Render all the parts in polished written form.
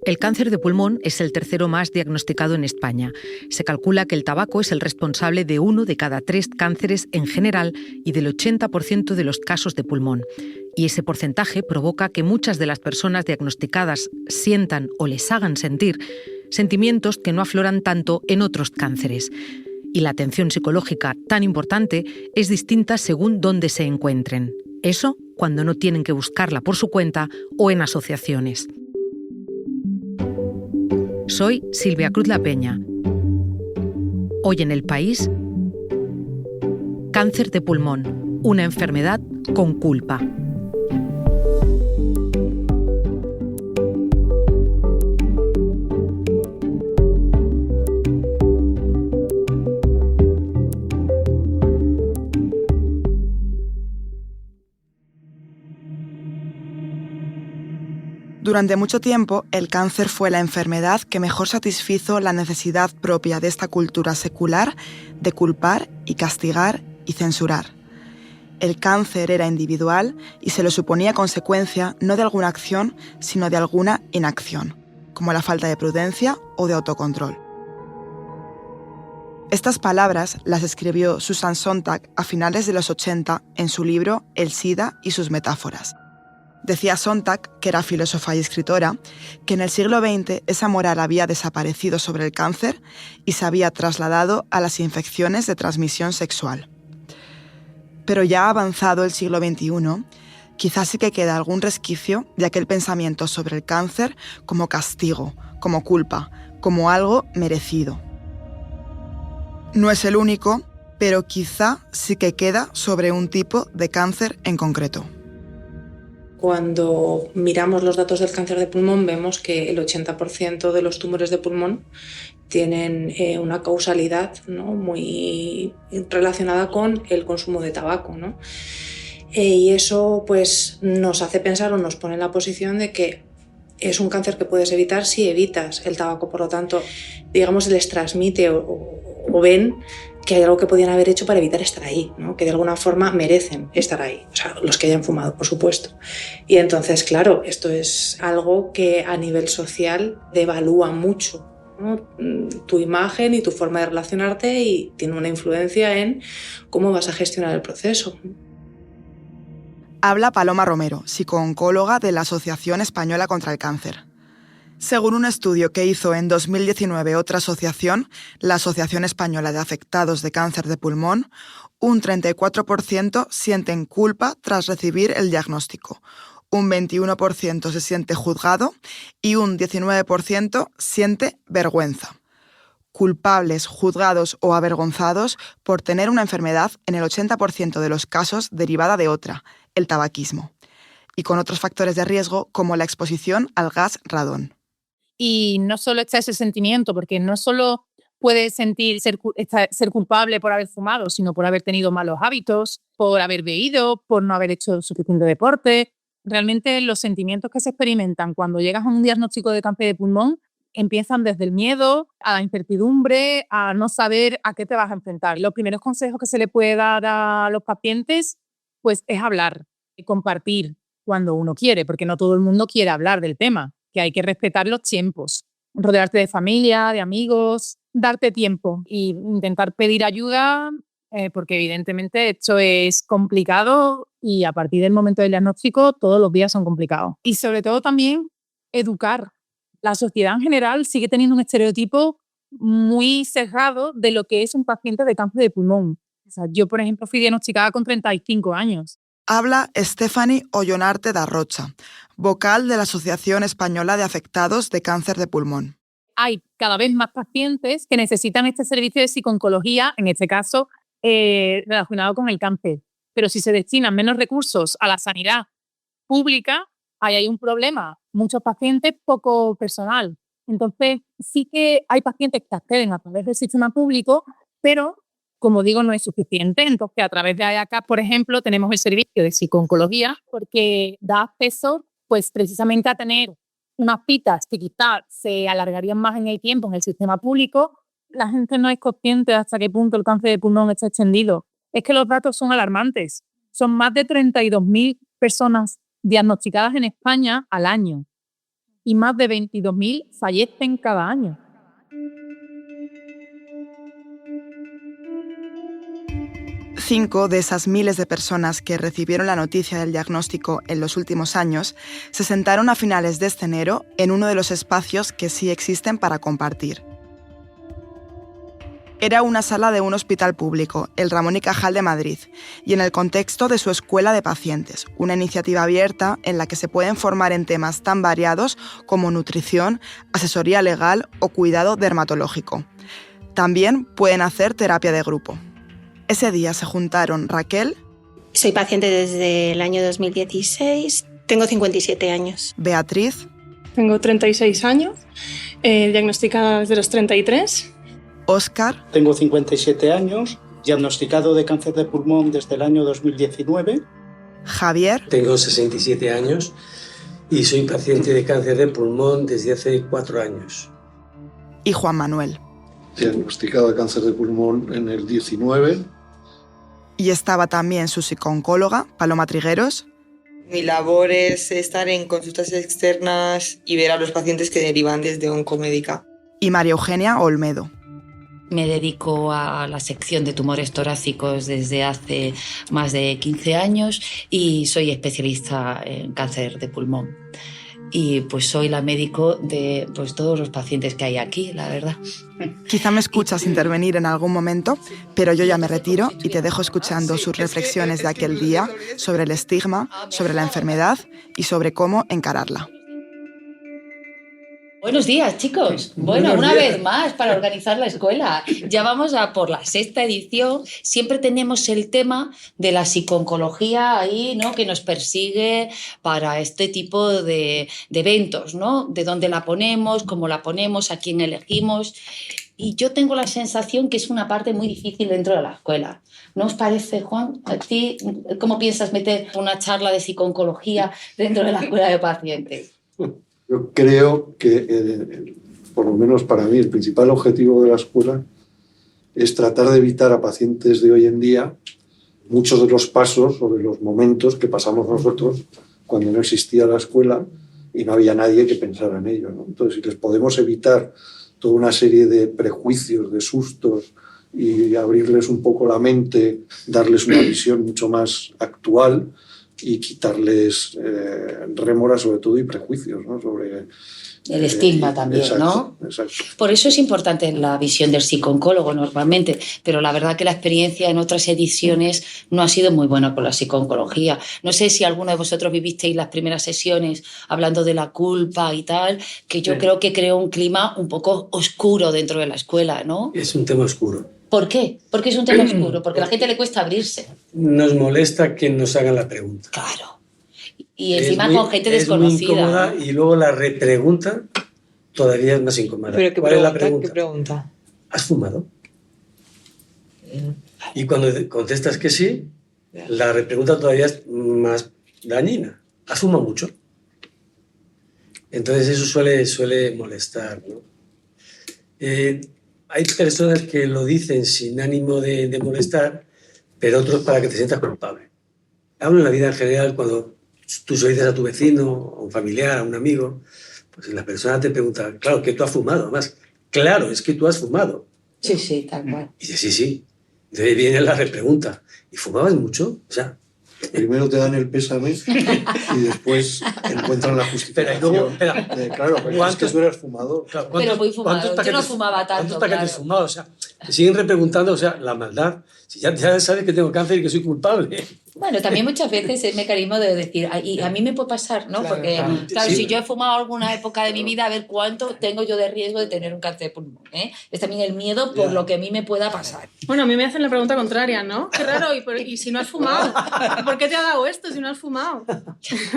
El cáncer de pulmón es el tercero más diagnosticado en España. Se calcula que el tabaco es el responsable de 1 de cada 3 cánceres en general y del 80% de los casos de pulmón. Y ese porcentaje provoca que muchas de las personas diagnosticadas sientan o les hagan sentir sentimientos que no afloran tanto en otros cánceres. Y la atención psicológica tan importante es distinta según dónde se encuentren. Eso cuando no tienen que buscarla por su cuenta o en asociaciones. Soy Silvia Cruz La Peña. Hoy en El País, cáncer de pulmón, una enfermedad con culpa. Durante mucho tiempo, el cáncer fue la enfermedad que mejor satisfizo la necesidad propia de esta cultura secular de culpar y castigar y censurar. El cáncer era individual y se lo suponía consecuencia no de alguna acción, sino de alguna inacción, como la falta de prudencia o de autocontrol. Estas palabras las escribió Susan Sontag a finales de los 80 en su libro El SIDA y sus metáforas. Decía Sontag, que era filósofa y escritora, que en el siglo XX esa moral había desaparecido sobre el cáncer y se había trasladado a las infecciones de transmisión sexual. Pero ya avanzado el siglo XXI, quizás sí que queda algún resquicio de aquel pensamiento sobre el cáncer como castigo, como culpa, como algo merecido. No es el único, pero quizá sí que queda sobre un tipo de cáncer en concreto. Cuando miramos los datos del cáncer de pulmón vemos que el 80% de los tumores de pulmón tienen una causalidad, ¿no?, muy relacionada con el consumo de tabaco, ¿no? Y eso pues, nos hace pensar o nos pone en la posición de que es un cáncer que puedes evitar si evitas el tabaco. Por lo tanto, digamos, les transmite o ven que hay algo que podían haber hecho para evitar estar ahí, ¿no?, que de alguna forma merecen estar ahí, o sea, los que hayan fumado, por supuesto. Y entonces, claro, esto es algo que a nivel social devalúa mucho, ¿no?, tu imagen y tu forma de relacionarte, y tiene una influencia en cómo vas a gestionar el proceso. Habla Paloma Romero, psicooncóloga de la Asociación Española contra el Cáncer. Según un estudio que hizo en 2019 otra asociación, la Asociación Española de Afectados de Cáncer de Pulmón, un 34% sienten culpa tras recibir el diagnóstico, un 21% se siente juzgado y un 19% siente vergüenza. Culpables, juzgados o avergonzados por tener una enfermedad en el 80% de los casos derivada de otra, el tabaquismo, y con otros factores de riesgo como la exposición al gas radón. Y no solo está ese sentimiento, porque no solo puedes sentir ser culpable por haber fumado, sino por haber tenido malos hábitos, por haber bebido, por no haber hecho suficiente deporte. Realmente los sentimientos que se experimentan cuando llegas a un diagnóstico de cáncer de pulmón empiezan desde el miedo a la incertidumbre, a no saber a qué te vas a enfrentar. Los primeros consejos que se le puede dar a los pacientes pues, es hablar y compartir cuando uno quiere, porque no todo el mundo quiere hablar del tema, que hay que respetar los tiempos, rodearte de familia, de amigos, darte tiempo e intentar pedir ayuda, porque evidentemente esto es complicado y a partir del momento del diagnóstico todos los días son complicados. Y sobre todo también educar. La sociedad en general sigue teniendo un estereotipo muy sesgado de lo que es un paciente de cáncer de pulmón. O sea, yo, por ejemplo, fui diagnosticada con 35 años. Habla Stephanie Ollonarte da Rocha, vocal de la Asociación Española de Afectados de Cáncer de Pulmón. Hay cada vez más pacientes que necesitan este servicio de psicooncología, en este caso relacionado con el cáncer. Pero si se destinan menos recursos a la sanidad pública, ahí hay un problema. Muchos pacientes, poco personal. Entonces, sí que hay pacientes que acceden a través del sistema público, pero, como digo, no es suficiente. Entonces, a través de AEACAP, por ejemplo, tenemos el servicio de psicooncología porque da acceso, pues, precisamente a tener unas citas que quizás se alargarían más en el tiempo en el sistema público. La gente no es consciente de hasta qué punto el cáncer de pulmón está extendido. Es que los datos son alarmantes. Son más de 32.000 personas diagnosticadas en España al año. y más de 22.000 fallecen cada año. Cinco de esas miles de personas que recibieron la noticia del diagnóstico en los últimos años se sentaron a finales de este enero en uno de los espacios que sí existen para compartir. Era una sala de un hospital público, el Ramón y Cajal de Madrid, y en el contexto de su Escuela de Pacientes, una iniciativa abierta en la que se pueden formar en temas tan variados como nutrición, asesoría legal o cuidado dermatológico. También pueden hacer terapia de grupo. Ese día se juntaron Raquel. Soy paciente desde el año 2016, tengo 57 años. Beatriz. Tengo 36 años, diagnosticada desde los 33. Óscar. Tengo 57 años, diagnosticado de cáncer de pulmón desde el año 2019. Javier. Tengo 67 años y soy paciente de cáncer de pulmón desde hace 4 años. Y Juan Manuel. Diagnosticado de cáncer de pulmón en el 19. Y estaba también su psicooncóloga, Paloma Trigueros. Mi labor es estar en consultas externas y ver a los pacientes que derivan desde Oncomédica. Y María Eugenia Olmedo. Me dedico a la sección de tumores torácicos desde hace más de 15 años y soy especialista en cáncer de pulmón. Y pues soy la médico de pues, todos los pacientes que hay aquí, la verdad. Quizá me escuchas intervenir en algún momento, pero yo ya me retiro y te dejo escuchando sus reflexiones de aquel día sobre el estigma, sobre la enfermedad y sobre cómo encararla. Buenos días, chicos. Bueno, una vez más para organizar la escuela. Ya vamos a por la 6ª edición. Siempre tenemos el tema de la psicooncología ahí, ¿no? Que nos persigue para este tipo de eventos, ¿no? De dónde la ponemos, cómo la ponemos, a quién elegimos. Y yo tengo la sensación que es una parte muy difícil dentro de la escuela. ¿No os parece, Juan? ¿A ti cómo piensas meter una charla de psicooncología dentro de la escuela de pacientes? Yo creo que, por lo menos para mí, el principal objetivo de la escuela es tratar de evitar a pacientes de hoy en día muchos de los pasos o de los momentos que pasamos nosotros cuando no existía la escuela y no había nadie que pensara en ello, ¿no? Entonces, si les podemos evitar toda una serie de prejuicios, de sustos y abrirles un poco la mente, darles una visión mucho más actual y quitarles rémora sobre todo y prejuicios, ¿no? Sobre el estigma también, exacto, ¿no? Exacto. Por eso es importante la visión del psicooncólogo normalmente, pero la verdad que la experiencia en otras ediciones no ha sido muy buena con la psicooncología. No sé si alguno de vosotros vivisteis las primeras sesiones hablando de la culpa y tal, que yo creo que creó un clima un poco oscuro dentro de la escuela, ¿no? Es un tema oscuro. ¿Por qué? ¿Por qué es un tema oscuro? Porque a la gente le cuesta abrirse. Nos molesta que nos hagan la pregunta. Claro. Y encima con gente desconocida. Es muy incómoda, ¿no? Y luego la repregunta todavía es más incómoda. ¿Pero qué ¿Cuál pregunta? es la pregunta? ¿Qué pregunta? ¿Has fumado? Y cuando contestas que sí, la repregunta todavía es más dañina. ¿Has fumado mucho? Entonces eso suele molestar, ¿no? Hay personas que lo dicen sin ánimo de molestar, pero otros para que te sientas culpable. Hablo en la vida en general, cuando tú se lo dices a tu vecino, a un familiar, a un amigo, pues la persona te pregunta, claro, que tú has fumado, además, claro, es que tú has fumado. Sí, tal cual. Y dice, sí. Entonces viene la repregunta, ¿y fumabas mucho? O sea, primero te dan el pésame y después encuentran la justificación. Claro, es que tú eres fumador. Claro, pero muy fumador. Yo no fumaba tanto. ¿Cuántos paquetes fumado? O sea, te siguen repreguntando, o sea, la maldad. Si ya sabes que tengo cáncer y que soy culpable. Bueno, también muchas veces es mecanismo de decir, y a mí me puede pasar, ¿no? Claro, Porque, claro, sí. si yo he fumado alguna época de mi vida, a ver cuánto tengo yo de riesgo de tener un cáncer de pulmón, ¿eh? Es también el miedo por lo que a mí me pueda pasar. Bueno, a mí me hacen la pregunta contraria, ¿no? Qué raro, ¿y si no has fumado? ¿Por qué te ha dado esto si no has fumado?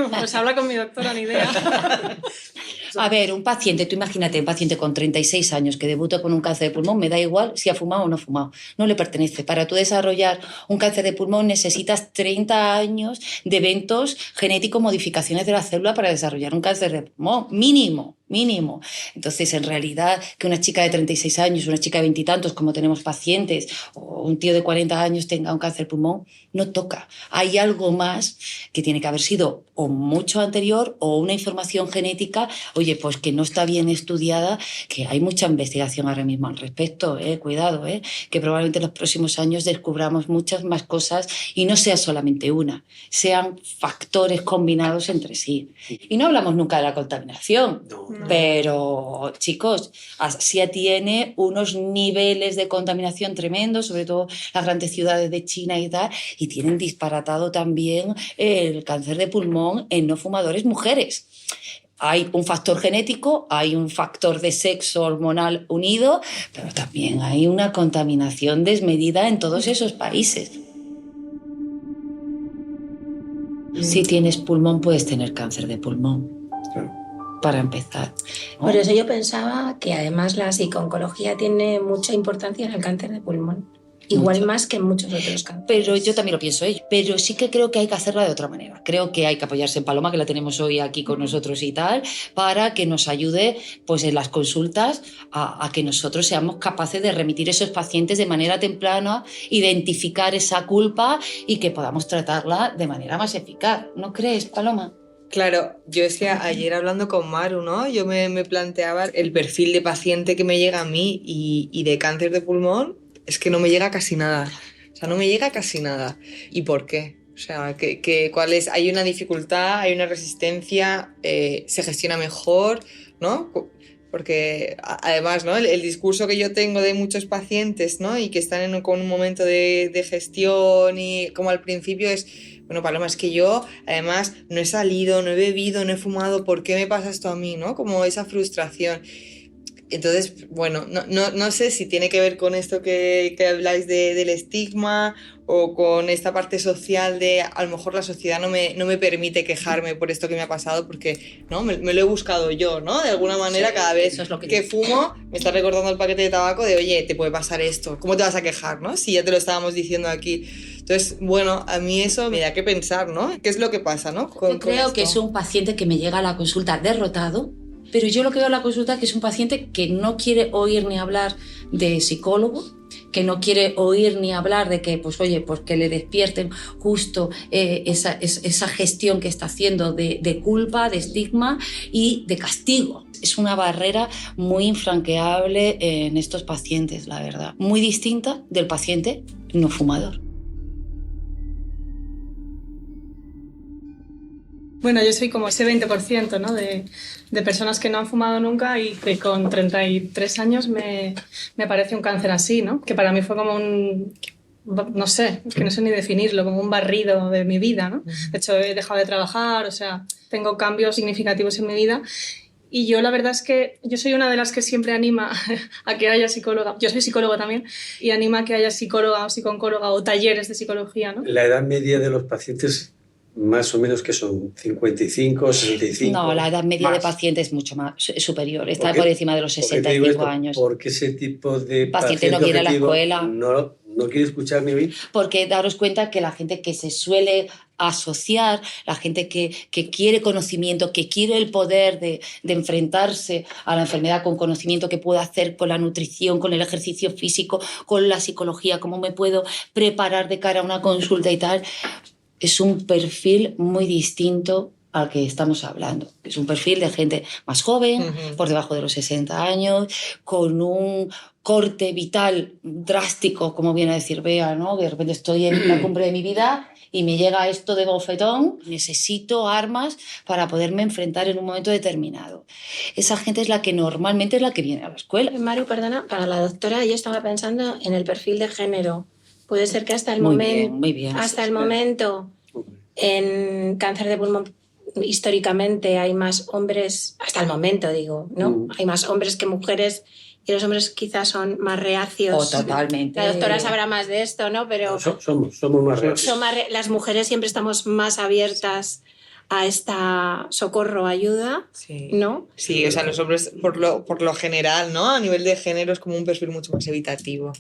Pues habla con mi doctora, ni idea. A ver, un paciente, tú imagínate, un paciente con 36 años que debuta con un cáncer de pulmón, me da igual si ha fumado o no ha fumado, no le pertenece. Para tú desarrollar un cáncer de pulmón necesitas 30 años de eventos genéticos, modificaciones de la célula para desarrollar un cáncer de pulmón, mínimo. mínimo. Entonces, en realidad, que una chica de 36 años, una chica de 20 y tantos, como tenemos pacientes, o un tío de 40 años tenga un cáncer de pulmón, no toca. Hay algo más que tiene que haber sido o mucho anterior o una información genética, oye, pues que no está bien estudiada, que hay mucha investigación ahora mismo al respecto, cuidado, que probablemente en los próximos años descubramos muchas más cosas y no sea solamente una, sean factores combinados entre sí. Y no hablamos nunca de la contaminación, pero chicos, Asia tiene unos niveles de contaminación tremendos, sobre todo las grandes ciudades de China y tal, y tienen disparatado también el cáncer de pulmón en no fumadores mujeres. Hay un factor genético, hay un factor de sexo hormonal unido, pero también hay una contaminación desmedida en todos esos países. Si tienes pulmón, puedes tener cáncer de pulmón. Claro. Para empezar, ¿no? Por eso yo pensaba que además la psico-oncología tiene mucha importancia en el cáncer de pulmón. Igual más que en muchos otros cánceres. Pero yo también lo pienso, pero sí que creo que hay que hacerla de otra manera. Creo que hay que apoyarse en Paloma, que la tenemos hoy aquí con nosotros y tal, para que nos ayude pues, en las consultas a que nosotros seamos capaces de remitir a esos pacientes de manera temprana, identificar esa culpa y que podamos tratarla de manera más eficaz. ¿No crees, Paloma? Claro, yo es que ayer hablando con Maru, ¿no? Yo me planteaba el perfil de paciente que me llega a mí y de cáncer de pulmón. Es que no me llega casi nada. O sea, no me llega casi nada. ¿Y por qué? O sea, ¿cuál es? ¿Hay una dificultad? ¿Hay una resistencia? ¿Se gestiona mejor? ¿No? Porque además, ¿no? El discurso que yo tengo de muchos pacientes, ¿no? Y que están con un momento de gestión y como al principio es... Bueno, Paloma, es que yo además no he salido, no he bebido, no he fumado. ¿Por qué me pasa esto a mí? ¿No? Como esa frustración. Entonces, bueno, no sé si tiene que ver con esto que habláis del estigma o con esta parte social de a lo mejor la sociedad no me permite quejarme por esto que me ha pasado porque ¿no? me lo he buscado yo, ¿no? De alguna manera sí, cada vez que fumo me está recordando el paquete de tabaco de oye, te puede pasar esto, ¿cómo te vas a quejar, no? Si ya te lo estábamos diciendo aquí. Entonces, bueno, a mí eso me da que pensar, ¿no? ¿Qué es lo que pasa, no? Yo creo que es un paciente que me llega a la consulta derrotado. Pero yo lo que veo en la consulta es que es un paciente que no quiere oír ni hablar de psicólogo, que no quiere oír ni hablar de que, pues oye, pues que le despierten justo esa gestión que está haciendo de culpa, de estigma y de castigo. Es una barrera muy infranqueable en estos pacientes, la verdad. Muy distinta del paciente no fumador. Bueno, yo soy como ese 20%, ¿no? de personas que no han fumado nunca y que con 33 años me aparece un cáncer así, ¿no? Que para mí fue como un... No sé, es que no sé ni definirlo, como un barrido de mi vida, ¿no? De hecho, he dejado de trabajar, o sea, tengo cambios significativos en mi vida. Y yo la verdad es que yo soy una de las que siempre anima a que haya psicóloga. Yo soy psicóloga también y anima a que haya psicóloga o psicooncóloga o talleres de psicología, ¿no? La edad media de los pacientes... Más o menos que son 55, 65. No, la edad media de pacientes es mucho más superior, está por encima de los 65 años. Porque ese tipo de paciente no quiere ir a la escuela. No quiere escuchar ni oír. Porque daros cuenta que la gente que se suele asociar, la gente que quiere conocimiento, que quiere el poder de enfrentarse a la enfermedad con conocimiento que puedo hacer con la nutrición, con el ejercicio físico, con la psicología, cómo me puedo preparar de cara a una consulta y tal... Es un perfil muy distinto al que estamos hablando. Es un perfil de gente más joven, por debajo de los 60 años, con un corte vital drástico, como viene a decir Bea, ¿no? De repente estoy en la cumbre de mi vida y me llega esto de bofetón, necesito armas para poderme enfrentar en un momento determinado. Esa gente es la que normalmente es la que viene a la escuela. Maru, perdona, para la doctora yo estaba pensando en el perfil de género. Puede ser que hasta el momento en cáncer de pulmón históricamente hay más hombres, hasta el momento digo, ¿no? Hay más hombres que mujeres y los hombres quizás son más reacios. Totalmente. La doctora sabrá más de esto, ¿no? Pero somos más reacios. Las mujeres siempre estamos más abiertas a esta socorro, ayuda, sí. ¿no? Sí, o sea, los hombres por lo general, ¿no? A nivel de género es como un perfil mucho más evitativo.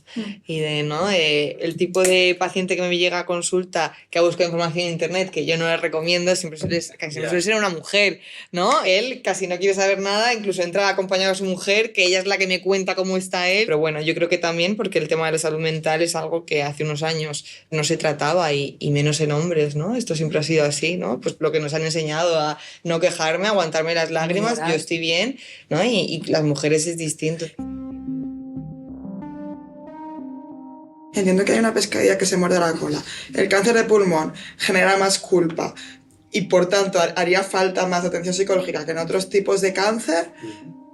Y ¿no? El tipo de paciente que me llega a consulta que ha buscado información en internet, que yo no le recomiendo, siempre suele ser una mujer, ¿no? Él casi no quiere saber nada, incluso entra acompañado a su mujer, que ella es la que me cuenta cómo está él. Pero bueno, yo creo que también porque el tema de la salud mental es algo que hace unos años no se trataba y menos en hombres, ¿no? Esto siempre ha sido así, ¿no? Pues lo que nos han enseñado a no quejarme, a aguantarme las lágrimas, yo estoy bien, ¿no? Y las mujeres es distinto. Entiendo que hay una pescadilla que se muerde la cola. El cáncer de pulmón genera más culpa y por tanto haría falta más atención psicológica que en otros tipos de cáncer,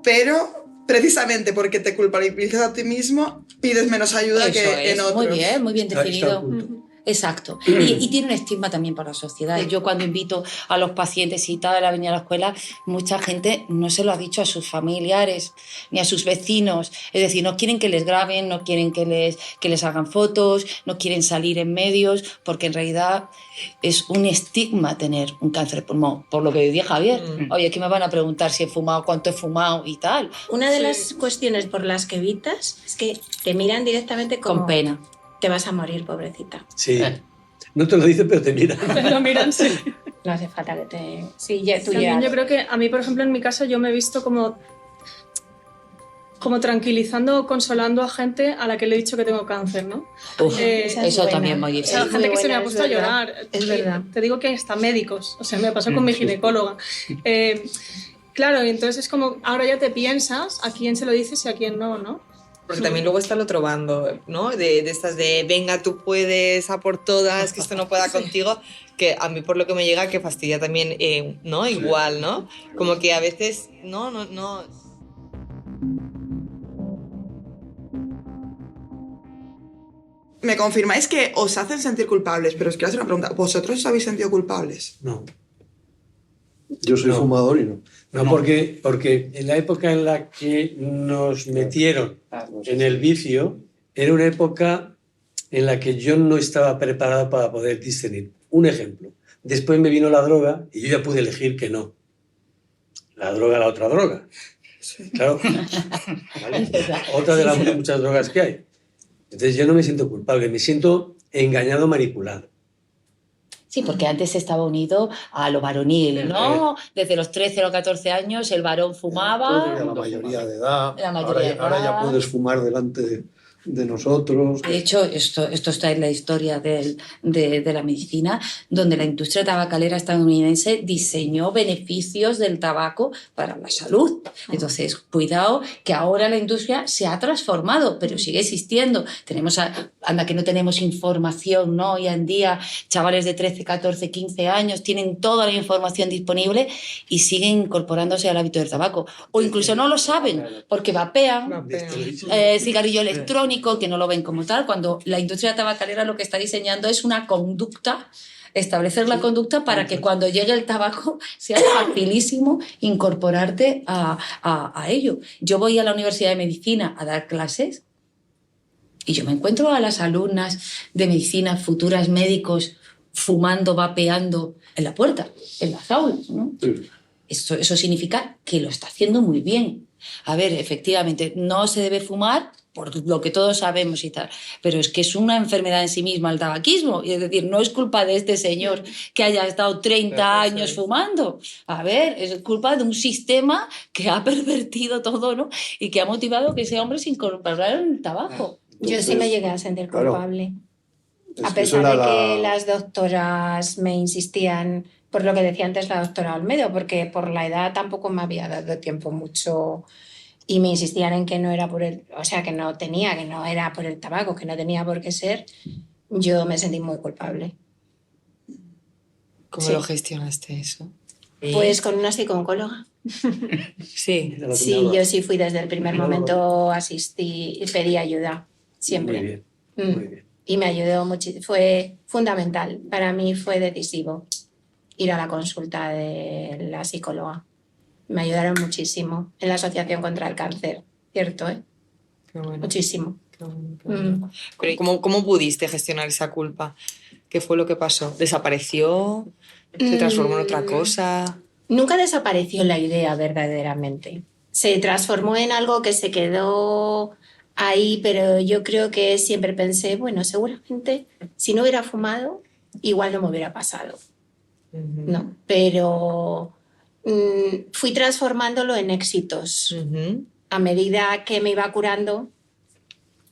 pero precisamente porque te culpabilizas a ti mismo, pides menos ayuda que en otros. Muy bien definido. Exacto. Y tiene un estigma también para la sociedad. Yo cuando invito a los pacientes y tal a venir a la escuela, mucha gente no se lo ha dicho a sus familiares ni a sus vecinos. Es decir, no quieren que les graben, no quieren que les hagan fotos, no quieren salir en medios, porque en realidad es un estigma tener un cáncer de pulmón. Por lo que decía Javier, oye, aquí me van a preguntar si he fumado, cuánto he fumado y tal. Una de las cuestiones por las que evitas es que te miran directamente como... Con pena. Te vas a morir, pobrecita. Sí. No te lo dicen, pero te miran. Te lo miran, sí. No hace falta que te... Sí, ya, tú También ya... yo creo que a mí, por ejemplo, en mi caso, yo me he visto como tranquilizando o consolando a gente a la que le he dicho que tengo cáncer, ¿no? Eso también muy difícil. O sea, gente que se me ha puesto a llorar. Es verdad. Te digo que hay hasta médicos. O sea, me pasó con mi ginecóloga. Claro, y entonces es como, ahora ya te piensas a quién se lo dices y a quién no, ¿no? Porque también luego está el otro bando, ¿no? De estas de, venga, tú puedes, a por todas, que esto no pueda contigo, que a mí por lo que me llega que fastidia también, ¿no? Igual, ¿no? Como que a veces, no. Me confirmáis que os hacen sentir culpables, pero os quiero hacer una pregunta. ¿Vosotros os habéis sentido culpables? No. Yo soy fumador y no. No, porque en la época en la que nos metieron en el vicio, era una época en la que yo no estaba preparado para poder discernir. Un ejemplo. Después me vino la droga y yo ya pude elegir que no. La otra droga. Sí. Claro. ¿Vale? Otra de las muchas drogas que hay. Entonces yo no me siento culpable, me siento engañado, manipulado. Sí, porque antes estaba unido a lo varonil, ¿no? Desde los 13 o los 14 años el varón fumaba. La mayoría de edad. Ahora ya puedes fumar delante de nosotros. De hecho, esto está en la historia de la medicina, donde la industria tabacalera estadounidense diseñó beneficios del tabaco para la salud. Entonces, cuidado, que ahora la industria se ha transformado, pero sigue existiendo. Anda que no tenemos información, ¿no? Hoy en día, chavales de 13, 14, 15 años tienen toda la información disponible y siguen incorporándose al hábito del tabaco. O incluso no lo saben, porque vapean. Cigarrillo electrónico, que no lo ven como tal, cuando la industria tabacalera lo que está diseñando es una conducta, establecer la conducta para que cuando llegue el tabaco sea facilísimo incorporarte a ello. Yo voy a la Universidad de Medicina a dar clases y yo me encuentro a las alumnas de medicina, futuras médicos, fumando, vapeando en la puerta, en las aulas, ¿no? Sí. Eso significa que lo está haciendo muy bien. A ver, efectivamente, no se debe fumar, por lo que todos sabemos y tal, pero es que es una enfermedad en sí misma el tabaquismo, y es decir, no es culpa de este señor que haya estado 30 años fumando, a ver, es culpa de un sistema que ha pervertido todo, ¿no? Y que ha motivado que ese hombre se incorporara en el tabaco. Yo sí me llegué a sentir culpable, a pesar de que las doctoras me insistían, por lo que decía antes la doctora Olmedo, porque por la edad tampoco me había dado tiempo mucho. Y me insistían en que no era por que no era por el tabaco, que no tenía por qué ser, yo me sentí muy culpable. ¿Cómo lo gestionaste eso? Pues con una psicóloga. Sí. Sí, yo sí fui desde el primer momento, asistí y pedí ayuda, siempre. Muy bien, muy bien. Y me ayudó mucho, fue fundamental, para mí fue decisivo ir a la consulta de la psicóloga. Me ayudaron muchísimo en la Asociación contra el Cáncer, ¿cierto? Qué bueno. Muchísimo. Qué bueno, qué bueno. Pero ¿cómo pudiste gestionar esa culpa? ¿Qué fue lo que pasó? ¿Desapareció? ¿Se transformó en otra cosa? Nunca desapareció la idea verdaderamente. Se transformó en algo que se quedó ahí, pero yo creo que siempre pensé, bueno, seguramente si no hubiera fumado, igual no me hubiera pasado. No, pero fui transformándolo en éxitos. A medida que me iba curando,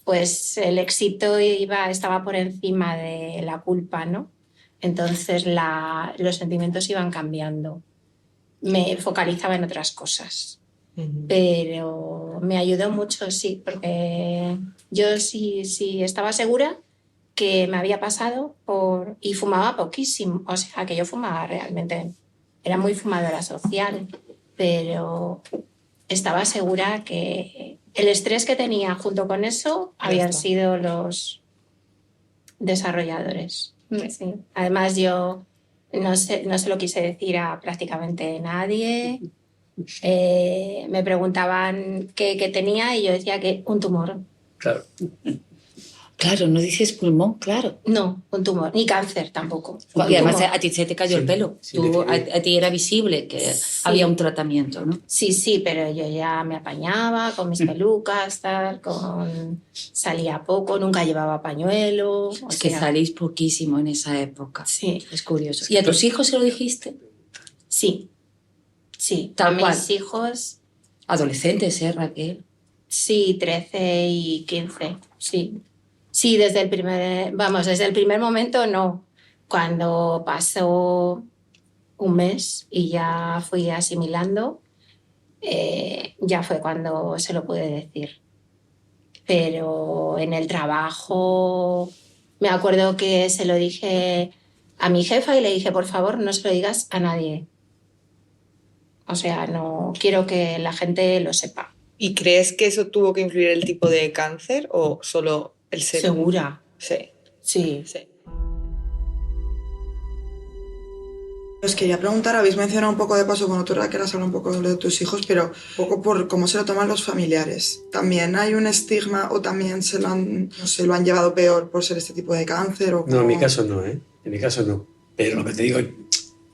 pues el éxito estaba por encima de la culpa, ¿no? Entonces los sentimientos iban cambiando. Me focalizaba en otras cosas. Pero me ayudó mucho, sí, porque yo sí estaba segura que me había pasado y fumaba poquísimo. O sea, que yo fumaba realmente. Era muy fumadora social, pero estaba segura que el estrés que tenía junto con eso habían sido los desarrolladores. Sí. Además, yo no se lo quise decir a prácticamente nadie. Me preguntaban qué tenía y yo decía que un tumor. Claro. Claro, no dices pulmón, claro. No, un tumor, ni cáncer tampoco. Y además a ti se te cayó el pelo. Sí, a ti era visible que había un tratamiento, ¿no? Sí, pero yo ya me apañaba con mis pelucas, salía poco, nunca llevaba pañuelo. Es que salís poquísimo en esa época. Sí. Es curioso. ¿Y a tus hijos se lo dijiste? Sí, Tal cual. Mis hijos... Adolescentes, Raquel? Sí, 13 y 15, sí. Sí, desde el primer momento no. Cuando pasó un mes y ya fui asimilando, ya fue cuando se lo pude decir. Pero en el trabajo me acuerdo que se lo dije a mi jefa y le dije, por favor, no se lo digas a nadie. O sea, no quiero que la gente lo sepa. ¿Y crees que eso tuvo que influir el tipo de cáncer o solo el ser? ¿Segura? Sí. Os quería preguntar, habéis mencionado un poco de paso, bueno, tú Raquel has hablado un poco de tus hijos, pero un poco por cómo se lo toman los familiares. ¿También hay un estigma o también lo han llevado peor por ser este tipo de cáncer? O no, en mi caso no, En mi caso no. Pero lo que te digo,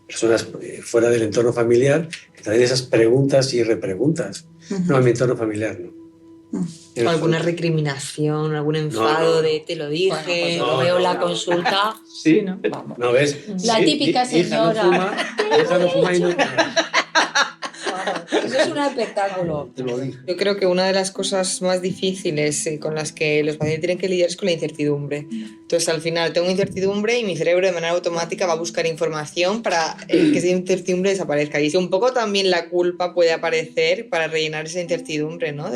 personas fuera del entorno familiar que traen esas preguntas y repreguntas. No, en mi entorno familiar no. ¿Alguna recriminación, algún enfado de te lo dije? Bueno, pues yo veo la consulta. Sí, ¿no? Vamos. ¿No ves? La típica señora. Hija no fuma y no... Eso es un espectáculo. Yo creo que una de las cosas más difíciles con las que los pacientes tienen que lidiar es con la incertidumbre. Entonces, al final tengo incertidumbre y mi cerebro de manera automática va a buscar información para que esa incertidumbre desaparezca. Y un poco también la culpa puede aparecer para rellenar esa incertidumbre, ¿no?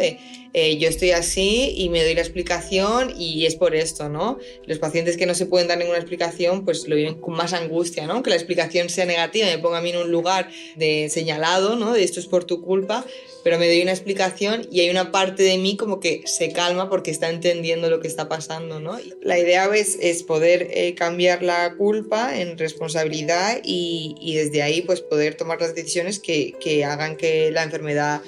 Yo estoy así y me doy la explicación y es por esto, ¿no? Los pacientes que no se pueden dar ninguna explicación pues lo viven con más angustia, ¿no? Que la explicación sea negativa, me ponga a mí en un lugar de señalado, ¿no? De esto es por tu culpa, pero me doy una explicación y hay una parte de mí como que se calma porque está entendiendo lo que está pasando, ¿no? La idea es poder cambiar la culpa en responsabilidad y desde ahí pues poder tomar las decisiones que hagan que la enfermedad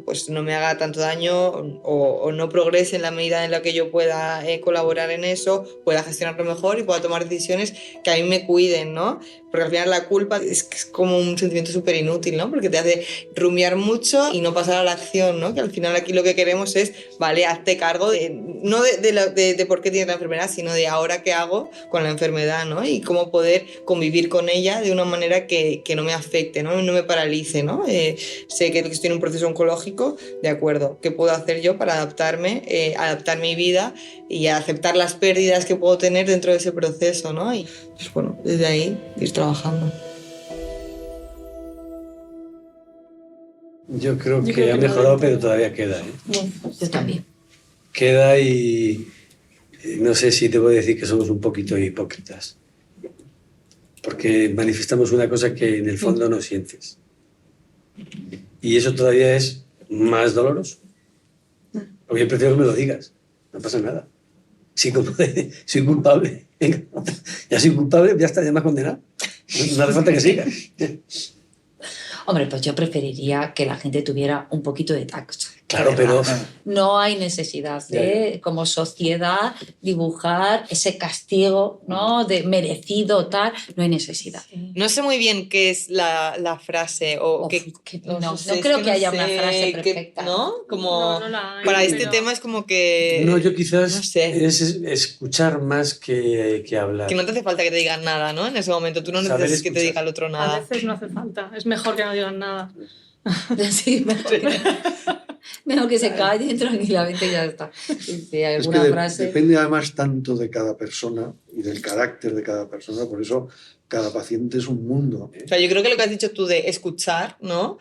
pues no me haga tanto daño o no progrese en la medida en la que yo pueda colaborar en eso, pueda gestionarlo mejor y pueda tomar decisiones que a mí me cuiden, ¿no? Porque al final la culpa es como un sentimiento súper inútil, ¿no? Porque te hace rumiar mucho y no pasar a la acción, ¿no? Que al final aquí lo que queremos es, vale, hazte cargo no de por qué tienes la enfermedad, sino de ahora qué hago con la enfermedad, ¿no? Y cómo poder convivir con ella de una manera que no me afecte, ¿no? No me paralice, ¿no? Sé que estoy en un proceso oncológico, de acuerdo, ¿qué puedo hacer yo para adaptar mi vida y aceptar las pérdidas que puedo tener dentro de ese proceso, ¿no? Y pues desde ahí ir trabajando. Yo creo que ha mejorado, pero todavía queda, Yo también. Queda y no sé si te voy a decir que somos un poquito hipócritas. Porque manifestamos una cosa que en el fondo no sientes. Y eso todavía es más doloroso. Porque yo prefiero que me lo digas. No pasa nada. Soy culpable. Venga, ya soy culpable, ya está, ya me has condenado. No hace falta que sigas. Hombre, pues yo preferiría que la gente tuviera un poquito de tacto. Claro, pero no hay necesidad de, como sociedad, dibujar ese castigo, ¿no? De merecido, tal. No hay necesidad. No sé muy bien qué es la frase o no creo que haya una frase perfecta. ¿No? Como no la hay, para este tema es como que... No, yo quizás no sé. es escuchar más que hablar. Que no te hace falta que te digan nada, ¿no? En ese momento tú no necesitas que te diga el otro nada. A veces no hace falta. Es mejor que no digan nada. Sí, mejor que se callen tranquilamente y ya está. Si hay alguna frase... Depende además tanto de cada persona y del carácter de cada persona, por eso cada paciente es un mundo. O sea, yo creo que lo que has dicho tú de escuchar, ¿no?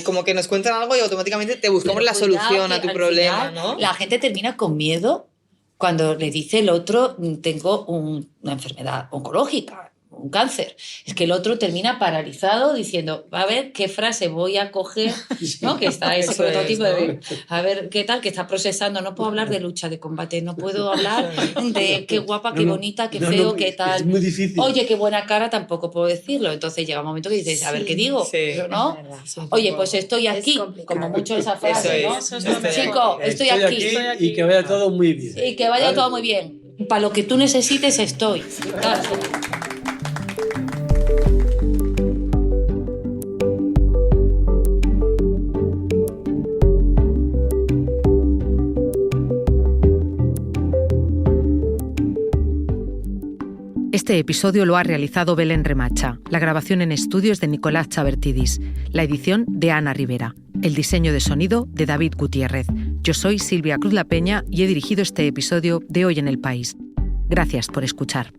Como que nos cuentan algo y automáticamente te buscamos la solución a tu problema, ¿no? La gente termina con miedo cuando le dice el otro, tengo una enfermedad oncológica, un cáncer. Es que el otro termina paralizado diciendo, a ver qué frase voy a coger, ¿no? Que está ese prototipo de, a ver qué tal, que está procesando. No puedo hablar de lucha, de combate, no puedo hablar de qué guapa, qué bonita, qué feo, qué tal. Es muy difícil. Oye, qué buena cara, tampoco puedo decirlo. Entonces llega un momento que dices, a ver qué digo, ¿no? Oye, pues estoy aquí, como mucho esa frase, ¿no? Chico, estoy aquí. Y que vaya todo muy bien. Y que vaya todo muy bien. Para lo que tú necesites estoy. Claro. Este episodio lo ha realizado Belén Remacha, la grabación en estudio es de Nicolás Chabertidis, la edición de Ana Rivera, el diseño de sonido de David Gutiérrez. Yo soy Silvia Cruz La Peña y he dirigido este episodio de Hoy en el País. Gracias por escuchar.